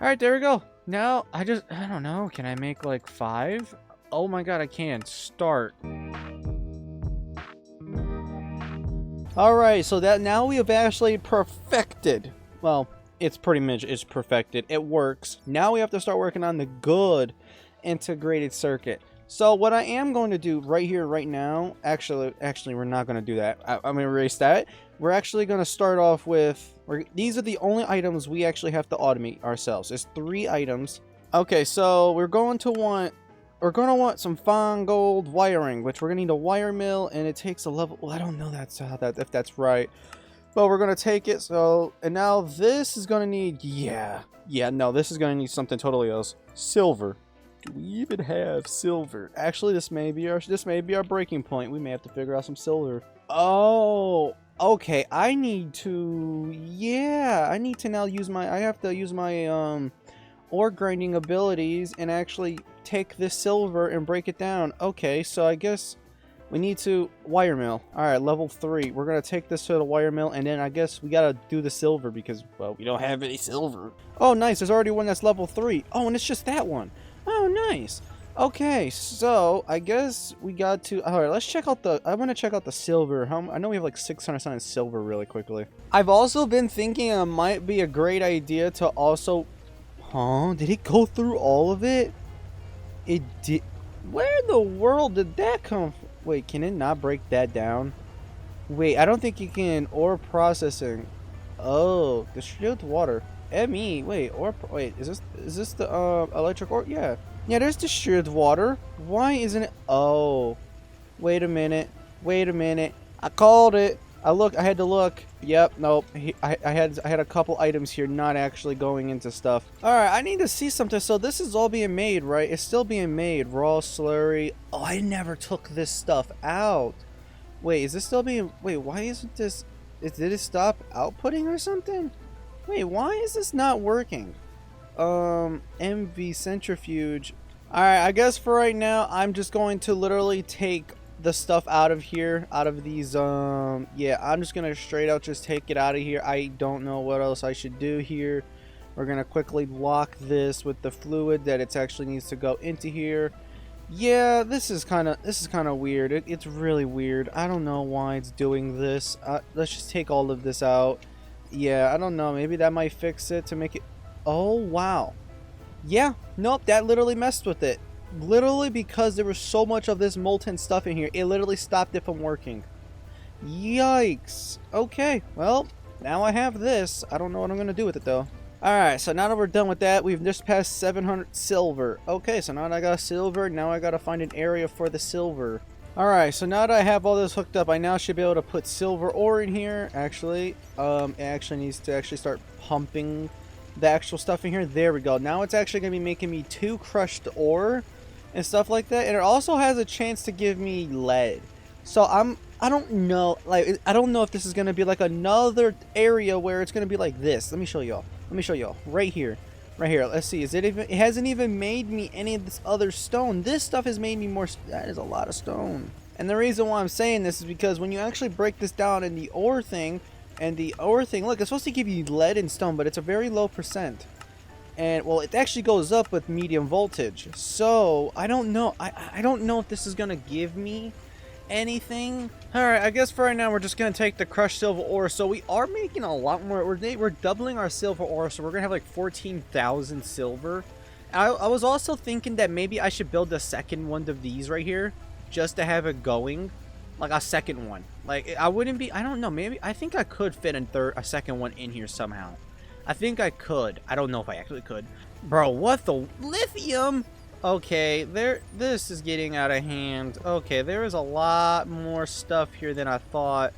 Alright, there we go. Now, I don't know. Can I make like 5? Oh my god, I can. Start. Alright, so that now we have actually perfected. Well, it's pretty much it's perfected. It works. Now we have to start working on the good integrated circuit. So what I am going to do right here, right now, actually, we're not going to do that. I'm going to erase that. We're actually going to start off with, these are the only items we actually have to automate ourselves. It's 3 items. Okay, so we're going to want some fine gold wiring, which we're going to need a wire mill, and it takes a level, well, I don't know if that's right. But we're going to take it, so, and now this is going to need, no, this is going to need something totally else. Silver. Do we even have silver? Actually, this may be our breaking point. We may have to figure out some silver. Oh, okay. I need to now use my ore grinding abilities and actually take this silver and break it down. Okay, so I guess we need to wire mill. All right, level 3. We're gonna take this to the wire mill, and then I guess we gotta do the silver because, well, we don't have any silver. Oh, nice. There's already one that's level 3. Oh, and it's just that one. Oh, nice. Okay, so I guess we got to. All right, let's check out the. I want to check out the silver. I know we have like 600 something silver really quickly. I've also been thinking it might be a great idea to also. Huh? Did it go through all of it? It did. Where in the world did that come from? Wait, can it not break that down? Wait, I don't think you can. Ore processing. Oh, distilled water. ME. Wait, is this the electric ore? Yeah. Yeah, there's distilled water. Why isn't it? Oh. Wait a minute. I called it. I had to look. Yep, nope. I had a couple items here not actually going into stuff. Alright, I need to see something. So this is all being made, right? It's still being made. Raw slurry. Oh, I never took this stuff out. Wait, is this still being... Wait, why isn't this... Did it stop outputting or something? Wait, why is this not working? MV centrifuge. Alright, I guess for right now, I'm just going to literally take the stuff out of here, out of these, yeah, I'm just gonna straight out just take it out of here. I don't know what else I should do here. We're gonna quickly block this with the fluid that it actually needs to go into here. Yeah, this is kind of weird. It's really weird. I don't know why it's doing this. Let's just take all of this out. Yeah, I don't know. Maybe that might fix it to make it... Oh, wow. Yeah, nope, that literally messed with it. Literally because there was so much of this molten stuff in here, it literally stopped it from working. Yikes. Okay, well, now I have this. I don't know what I'm going to do with it, though. Alright, so now that we're done with that, we've just passed 700 silver. Okay, so now that I got silver, now I got to find an area for the silver. Alright, so now that I have all this hooked up, I now should be able to put silver ore in here. Actually, it actually needs to start pumping the actual stuff in here. There we go. Now it's actually going to be making me 2 crushed ore and stuff like that. And it also has a chance to give me lead. So I don't know. Like, I don't know if this is going to be like another area where it's going to be like this. Let me show y'all. Right here. Right here. Let's see. It hasn't even made me any of this other stone. This stuff has made me more. That is a lot of stone. And the reason why I'm saying this is because when you actually break this down in the ore thing, look, it's supposed to give you lead and stone, but it's a very low percent. And, well, it actually goes up with medium voltage. So, I don't know. I don't know if this is going to give me anything. Alright, I guess for right now we're just going to take the crushed silver ore. So we are making a lot more. We're doubling our silver ore, so we're going to have like 14,000 silver. I was also thinking that maybe I should build a second one of these right here, just to have it going. Like a second one. Like, I don't know, maybe, I think I could fit a second one in here somehow. I think I could. I don't know if I actually could. Bro, what the lithium? Okay, this is getting out of hand. Okay, there is a lot more stuff here than I thought.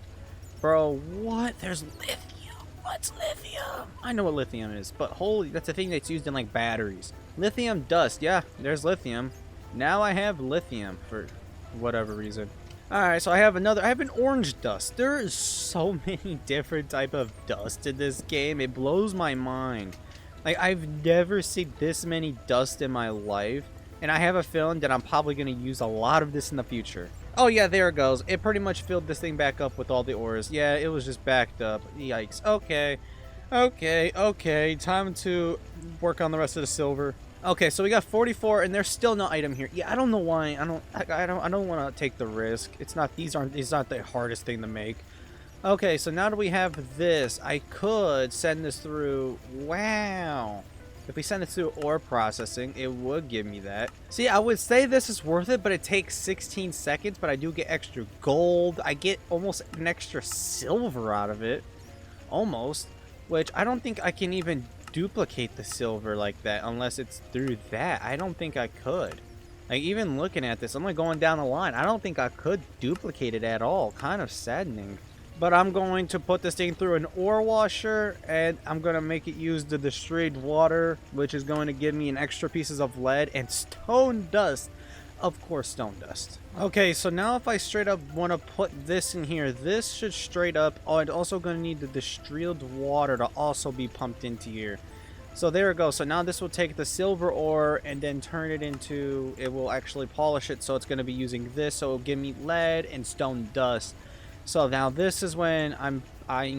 Bro, what? There's lithium. What's lithium? I know what lithium is, but holy, that's a thing that's used in like batteries. Lithium dust. Yeah, there's lithium. Now I have lithium for whatever reason. Alright, so I have an orange dust. There is so many different type of dust in this game. It blows my mind. Like, I've never seen this many dust in my life. And I have a feeling that I'm probably going to use a lot of this in the future. Oh yeah, there it goes. It pretty much filled this thing back up with all the ores. Yeah, it was just backed up. Yikes. Okay. Okay, okay, time to work on the rest of the silver. Okay, so we got 44, and there's still no item here. Yeah, I don't know why. I don't want to take the risk. It's not. It's not the hardest thing to make. Okay, so now that we have this, I could send this through. Wow. If we send it through ore processing, it would give me that. See, I would say this is worth it, but it takes 16 seconds, but I do get extra gold. I get almost an extra silver out of it. Almost. Which I don't think I can even duplicate the silver like that unless it's through that. I don't think I could. Like, even looking at this, I'm like going down the line. I don't think I could duplicate it at all. Kind of saddening. But I'm going to put this thing through an ore washer, and I'm going to make it use the distilled water, which is going to give me an extra pieces of lead and stone dust. Of course, stone dust. Okay, so now if I straight up want to put this in here, this should straight up... Oh, I'm also going to need the distilled water to also be pumped into here. So there we go. So now this will take the silver ore and then turn it into... It will actually polish it, so it's going to be using this. So it'll give me lead and stone dust. So now this is when I'm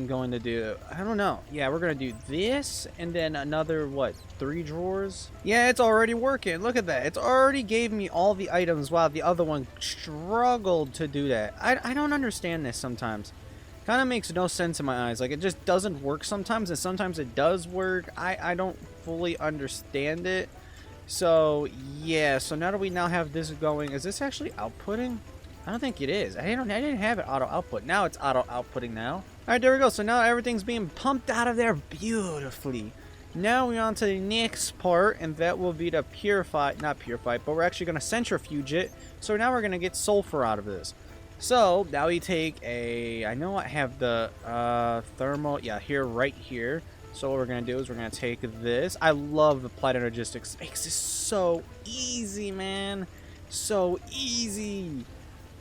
going to do, I don't know. Yeah, we're going to do this and then another, what, 3 drawers? Yeah, it's already working. Look at that. It's already gave me all the items while the other one struggled to do that. I don't understand this sometimes. Kind of makes no sense in my eyes. Like, it just doesn't work sometimes, and sometimes it does work. I don't fully understand it. So, yeah. So now that we now have this going, is this actually outputting? I don't think it is. I didn't have it auto output. Now it's auto outputting now. All right, there we go. So now everything's being pumped out of there beautifully. Now we're on to the next part, and that will be the not purified, but we're actually going to centrifuge it. So now we're going to get sulfur out of this. So now we take a, I know I have the thermal, yeah, right here. So what we're going to do is we're going to take this. I love the Applied Energistics. It makes this so easy, man. So easy.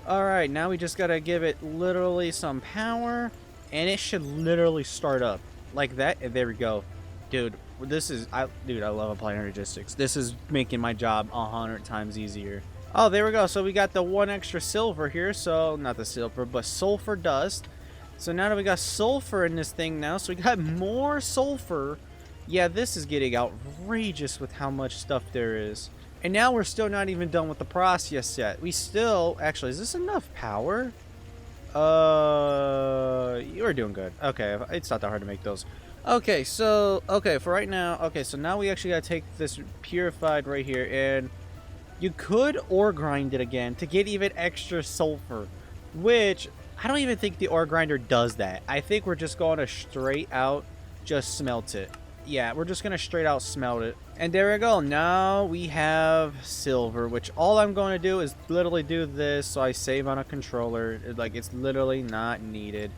Alright, now we just gotta give it literally some power, and it should literally start up like that, and there we go. Dude, this is, I love Applied Energistics. This is making my job 100 times easier. Oh, there we go. So we got the 1 extra silver here, so not the silver, but sulfur dust. So now that we got sulfur in this thing now, so we got more sulfur. Yeah, this is getting outrageous with how much stuff there is. And now we're still not even done with the process yet. We still... Actually, is this enough power? You're doing good. Okay, it's not that hard to make those. Okay, so... Okay, for right now... Okay, so now we actually gotta take this purified right here, and... You could ore grind it again to get even extra sulfur. Which, I don't even think the ore grinder does that. I think we're just going to straight out just smelt it. Yeah, we're just going to straight out smelt it. And there we go. Now we have silver, which all I'm going to do is literally do this so I save on a controller. Like, it's literally not needed.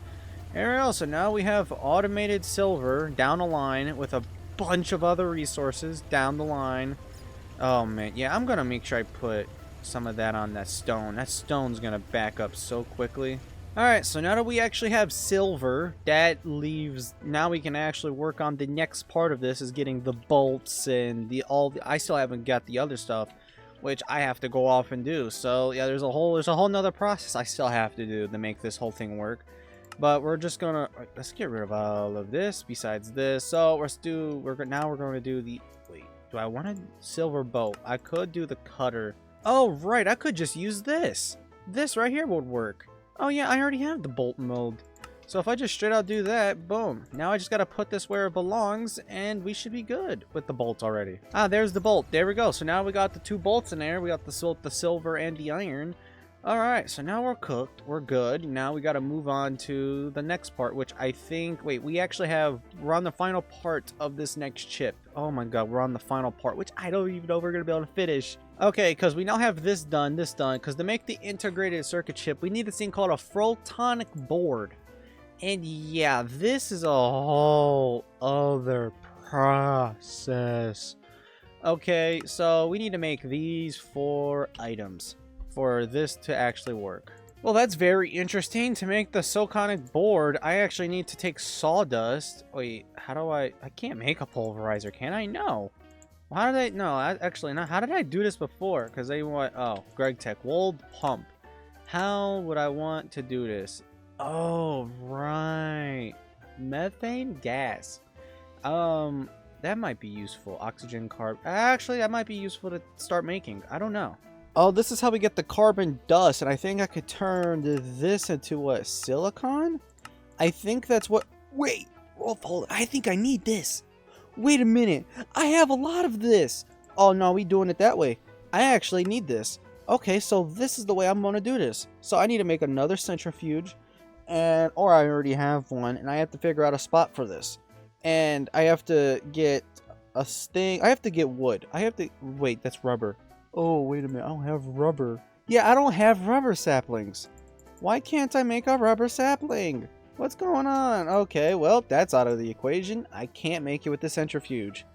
There we go. So now we have automated silver down the line with a bunch of other resources down the line. Oh, man. Yeah, I'm going to make sure I put some of that on that stone. That stone's going to back up so quickly. Alright, so now that we actually have silver, that leaves, now we can actually work on the next part of this, is getting the bolts and I still haven't got the other stuff, which I have to go off and do. So yeah, there's a whole nother process I still have to do to make this whole thing work. But we're just gonna, let's get rid of all of this besides this. So we're going to do the, wait, do I want a silver bolt? I could do the cutter. Oh, right, I could just use this. This right here would work. Oh yeah, I already have the bolt mold. So if I just straight out do that, boom. Now I just gotta put this where it belongs, and we should be good with the bolts already. Ah, there's the bolt. There we go. So now we got the 2 bolts in there. We got the silver and the iron. Alright, so now we're cooked. We're good. Now we gotta move on to the next part, which I think... Wait, we're on the final part of this next chip. Oh my god, we're on the final part, which I don't even know if we're gonna be able to finish. Okay, because we now have this done, because to make the integrated circuit chip, we need this thing called a photonic board. And yeah, this is a whole other process. Okay, so we need to make these 4 items for this to actually work. Well, that's very interesting. To make the photonic board, I actually need to take sawdust. Wait, how do I can't make a pulverizer, can I? No. How did I... No, actually not. How did I do this before? Because they want... Oh, Greg Tech. Wold pump. How would I want to do this? Oh, right. Methane gas. That might be useful. Oxygen, carb. Actually, that might be useful to start making. I don't know. Oh, this is how we get the carbon dust, and I think I could turn this into what? Silicon? I think that's what. Wait, Rolf, hold on. I think I need this. Wait a minute. I have a lot of this. Oh no, we doing it that way. I actually need this. Okay, so this is the way I'm gonna do this. So I need to make another centrifuge, or I already have one, and I have to figure out a spot for this. And I have to get a sting. I have to get wood. Wait, that's rubber. Oh, wait a minute. I don't have rubber. Yeah, I don't have rubber saplings. Why can't I make a rubber sapling? What's going on? Okay, well, that's out of the equation. I can't make it with the centrifuge.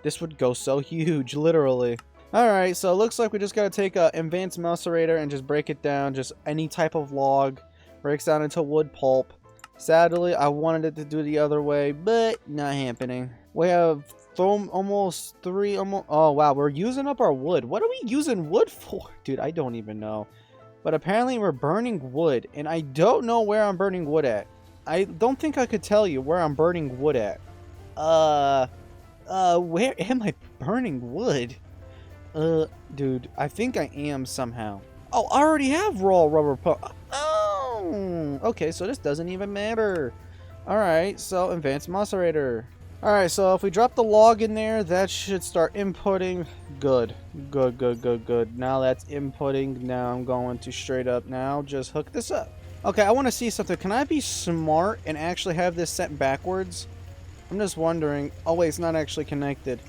This would go so huge, literally. Alright, so it looks like we just gotta take a advanced macerator and just break it down. Just any type of log. Breaks down into wood pulp. Sadly, I wanted it to do the other way, but not happening. We have almost three. Oh, wow. We're using up our wood. What are we using wood for? Dude, I don't even know. But apparently we're burning wood, and I don't know where I'm burning wood at. I don't think I could tell you where I'm burning wood at. Where am I burning wood? Dude, I think I am somehow. Oh, I already have raw rubber pump. Oh, okay, so this doesn't even matter. Alright, so advanced macerator. Alright, so if we drop the log in there, that should start inputting. Good. Now that's inputting. Now I'm going to straight up now just hook this up. Okay, I want to see something. Can I be smart and actually have this set backwards? I'm just wondering. Oh, wait, it's not actually connected.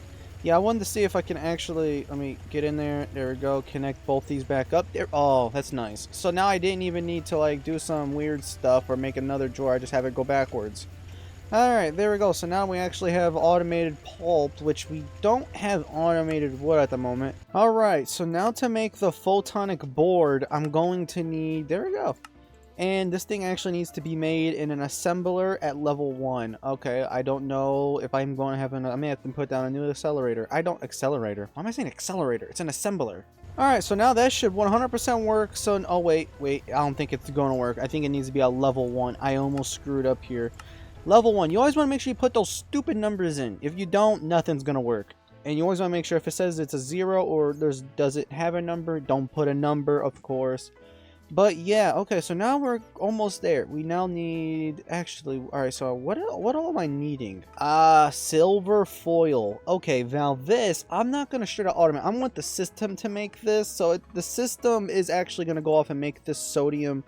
Yeah, I wanted to see if I can actually, let me get in there. There we go. Connect both these back up there. Oh, that's nice. So now I didn't even need to like do some weird stuff or make another drawer. I just have it go backwards. Alright, there we go. So now we actually have automated pulp, which we don't have automated wood at the moment. Alright, so now to make the photonic board, I'm going to need, there we go. And this thing actually needs to be made in an assembler at level 1. Okay, I don't know if I'm going to have I may have to put down a new accelerator. Accelerator? Why am I saying accelerator? It's an assembler. Alright, so now that should 100% work. So, oh wait, I don't think it's going to work. I think it needs to be a level 1. I almost screwed up here. Level 1, you always want to make sure you put those stupid numbers in. If you don't, nothing's going to work. And you always want to make sure if it says it's a 0 or does it have a number, don't put a number, of course. But yeah, okay, so now we're almost there. We now need, actually, alright, so what all am I needing? Silver foil. Okay, now this, I'm not going to straight out automate. I want the system to make this. So the system is actually going to go off and make this sodium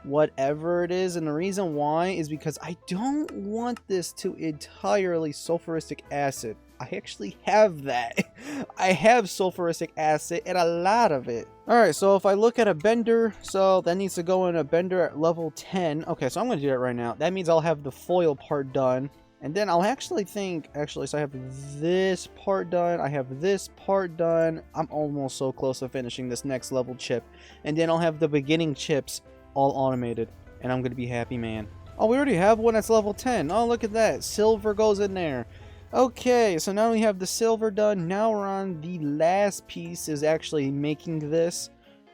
whatever it is. And the reason why is because I don't want this to entirely sulfuric acid. I actually have that. I have sulfuric acid and a lot of it. Alright, so if I look at a bender, so that needs to go in a bender at level 10. Okay, so I'm going to do that right now. That means I'll have the foil part done. And then I'll actually so I have this part done. I have this part done. I'm almost so close to finishing this next level chip. And then I'll have the beginning chips all automated. And I'm going to be happy, man. Oh, we already have one that's level 10. Oh, look at that. Silver goes in there. Okay, so now we have the silver done. Now we're on the last piece, is actually making this,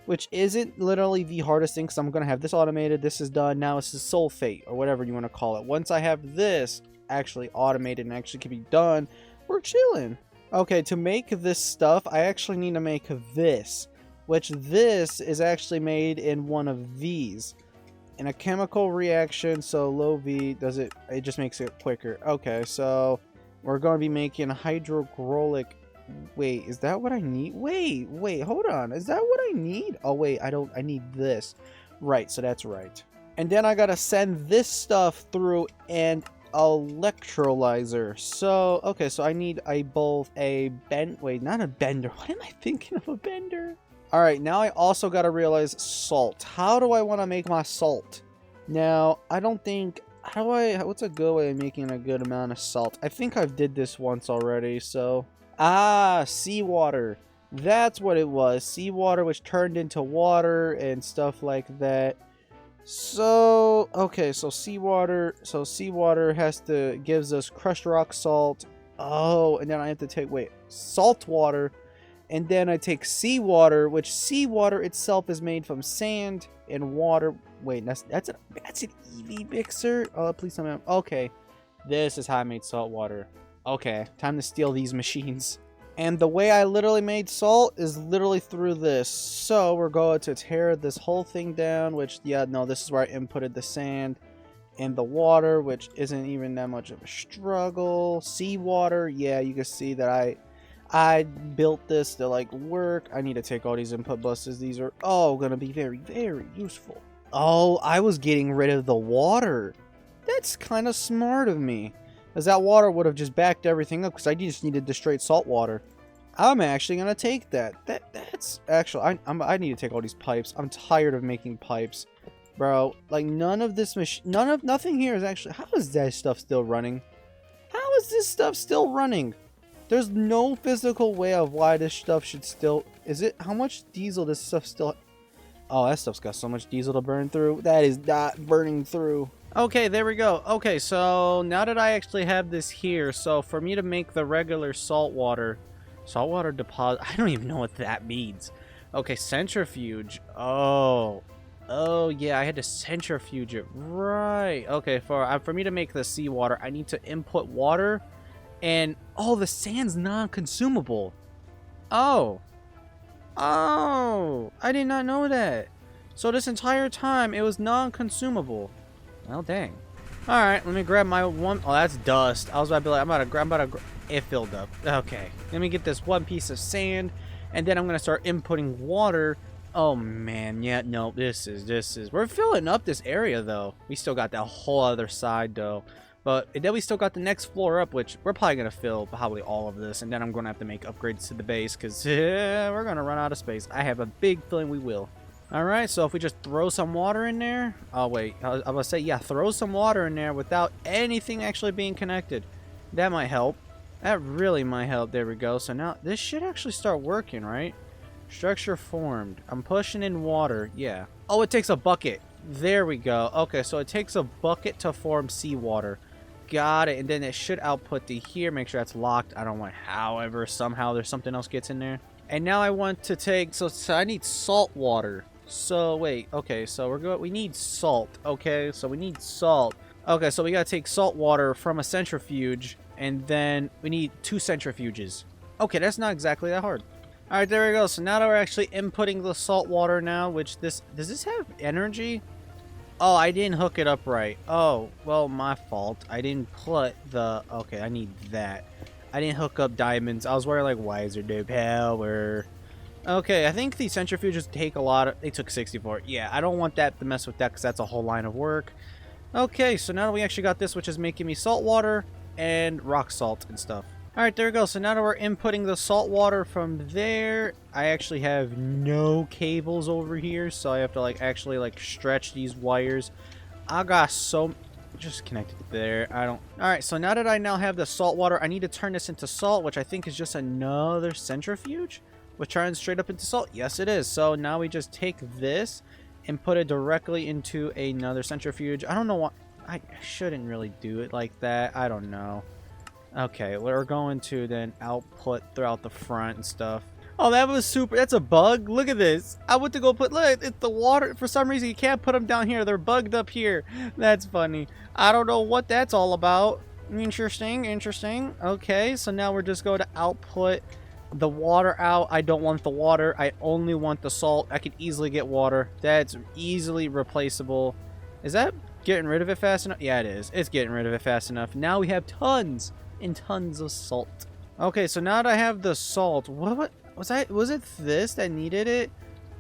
which isn't literally the hardest thing because I'm going to have this automated. This is done. Now it's the sulfate or whatever you want to call it. Once I have this actually automated and actually can be done, we're chilling. Okay, to make this stuff, I actually need to make this, which this is actually made in one of these. In a chemical reaction, so low V, it just makes it quicker. Okay, so we're going to be making hydrochloric. Wait, is that what I need? Wait, hold on. Is that what I need? Oh, wait, I need this. Right, so that's right. And then I got to send this stuff through an electrolyzer. So, okay, so I need not a bender. What am I thinking of a bender? All right, now I also got to realize salt. How do I want to make my salt? Now, I don't think... what's a good way of making a good amount of salt? I think I've did this once already, so... seawater. That's what it was. Seawater, which turned into water and stuff like that. So, okay, so seawater. So seawater gives us crushed rock salt. Oh, and then I have to take, salt water. And then I take seawater, which seawater itself is made from sand and water. Wait, that's an EV mixer? Oh, please tell me. Okay, this is how I made salt water. Okay, time to steal these machines. And the way I literally made salt is literally through this. So we're going to tear this whole thing down, which, yeah, no, this is where I inputted the sand and the water, which isn't even that much of a struggle. Seawater, yeah, you can see that I built this to like work. I need to take all these input buses. These are all gonna be very, very useful. Oh, I was getting rid of the water. That's kind of smart of me, because that water would have just backed everything up, because I just needed the straight salt water. I'm actually gonna take that. That's actually I need to take all these pipes. I'm tired of making pipes, bro. Like none of this nothing here is actually. How is that stuff still running? How is this stuff still running? There's no physical way of why this stuff should still... Is it... How much diesel does stuff still... Oh, that stuff's got so much diesel to burn through. That is not burning through. Okay, there we go. Okay, so now that I actually have this here, so for me to make the regular saltwater deposit... I don't even know what that means. Okay, centrifuge. Oh, yeah, I had to centrifuge it. Right. Okay, for me to make the seawater, I need to input water... And, oh, the sand's non-consumable. Oh, I did not know that. So this entire time, it was non-consumable. Well, dang. Alright, let me grab my one. Oh, that's dust. I was about to be like, I'm about to, it filled up. Okay, let me get this one piece of sand, and then I'm going to start inputting water. Oh, man, yeah, no, this is, we're filling up this area, though. We still got that whole other side, though. But then we still got the next floor up, which we're probably going to fill probably all of this. And then I'm going to have to make upgrades to the base because we're going to run out of space. I have a big feeling we will. Alright, so if we just throw some water in there. Oh, wait. I was going to say, yeah, throw some water in there without anything actually being connected. That might help. That really might help. There we go. So now this should actually start working, right? Structure formed. I'm pushing in water. Yeah. Oh, it takes a bucket. There we go. Okay, so it takes a bucket to form seawater. Got it. And then it should output to here. Make sure that's locked. I don't want, however, somehow there's something else gets in there. And now I want to take, so I need salt water. So wait, okay, so we need salt. Okay, so we need salt. Okay, so we gotta take salt water from a centrifuge, and then we need 2 centrifuges. Okay, that's not exactly that hard. All right, there we go. So now that we're actually inputting the salt water now, which does this have energy? Oh, I didn't hook it up right. Oh, well, my fault. I didn't put the... Okay, I need that. I didn't hook up diamonds. I was worried, like, why is there no power? Okay, I think the centrifuges take a lot of... They took 64. Yeah, I don't want that to mess with that because that's a whole line of work. Okay, so now that we actually got this, which is making me salt water and rock salt and stuff. Alright, there we go. So now that we're inputting the salt water from there, I actually have no cables over here, so I have to actually stretch these wires. I got so... Just connected there. I don't... Alright, so now that I now have the salt water, I need to turn this into salt, which I think is just another centrifuge, which turns straight up into salt. Yes, it is. So now we just take this and put it directly into another centrifuge. I don't know what... I shouldn't really do it like that. I don't know. Okay, we're going to then output throughout the front and stuff. Oh, that was super. That's a bug. Look at this. I went to go put... Look, it's the water. For some reason, you can't put them down here. They're bugged up here. That's funny. I don't know what that's all about. Interesting, interesting. Okay, so now we're just going to output the water out. I don't want the water. I only want the salt. I could easily get water. That's easily replaceable. Is that getting rid of it fast enough? Yeah, it is. It's getting rid of it fast enough. Now we have tons and tons of salt. Okay, so now that I have the salt, what was it this that needed it?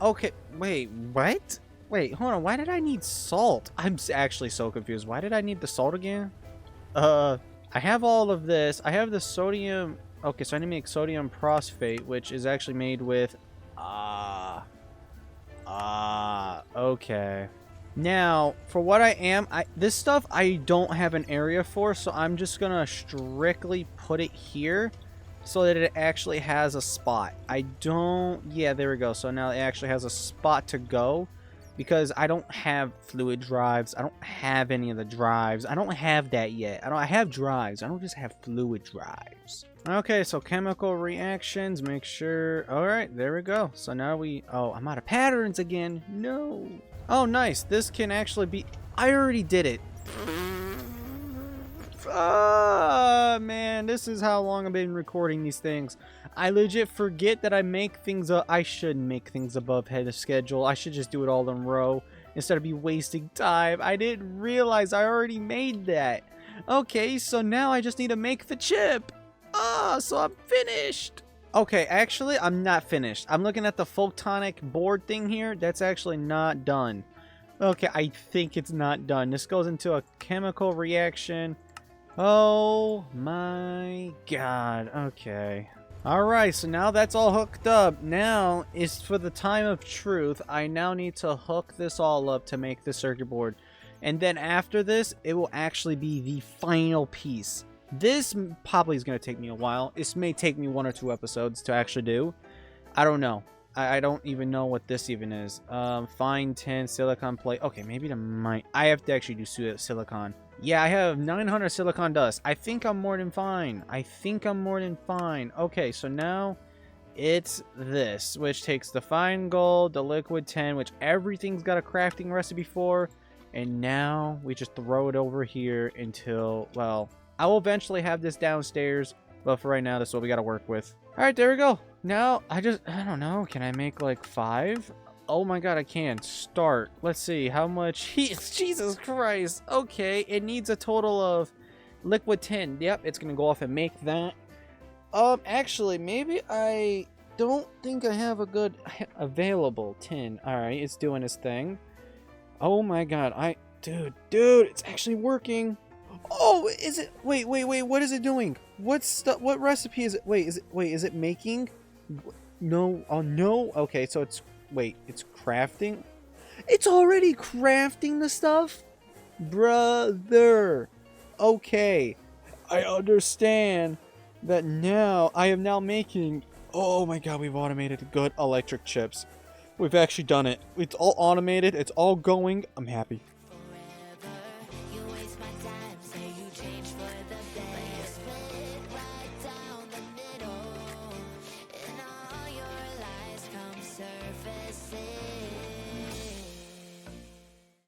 Okay, wait, what? Wait, hold on, why did I need salt? I'm actually so confused. Why did I need the salt again? I have all of this. I have the sodium. Okay, so I need to make sodium phosphate, which is actually made with okay. Now, for what I am, this stuff I don't have an area for, so I'm just gonna strictly put it here so that it actually has a spot. Yeah, there we go. So now it actually has a spot to go because I don't have fluid drives. I don't have any of the drives. I don't have that yet. I have drives. I don't just have fluid drives. Okay, so chemical reactions, make sure. All right, there we go. So now I'm out of patterns again. No. Oh, nice. This can actually be... I already did it. Man, this is how long I've been recording these things. I legit forget that I make things up. I should make things above head of schedule. I should just do it all in a row instead of be wasting time. I didn't realize I already made that. Okay, so now I just need to make the chip. So I'm finished. Okay, actually, I'm not finished. I'm looking at the photonic board thing here. That's actually not done. Okay, I think it's not done. This goes into a chemical reaction. Oh my god. Okay. Alright, so now that's all hooked up. Now is for the time of truth. I now need to hook this all up to make the circuit board. And then after this, it will actually be the final piece. This probably is going to take me a while. This may take me 1 or 2 episodes to actually do. I don't know. I don't even know what this even is. Fine tin, silicon plate. Okay, maybe I have to actually do silicon. Yeah, I have 900 silicon dust. I think I'm more than fine. Okay, so now it's this, which takes the fine gold, the liquid tin, which everything's got a crafting recipe for. And now we just throw it over here until, well, I will eventually have this downstairs. But for right now, this is what we got to work with. All right, there we go. Now, I don't know. Can I make like 5? Oh my god, I can. Start. Let's see. How much? Jesus Christ. Okay, it needs a total of liquid tin. Yep, it's going to go off and make that. Actually, maybe I don't think I have a good available tin. All right, it's doing its thing. Oh my god. Dude, it's actually working. Oh, is it? Wait. What is it doing? What recipe is it? Is it making? No. Oh, no. Okay, so it's crafting. It's already crafting the stuff? Brother. Okay. I understand that now. I am now making. Oh my god, we've automated good electric chips. We've actually done it. It's all automated. It's all going. I'm happy.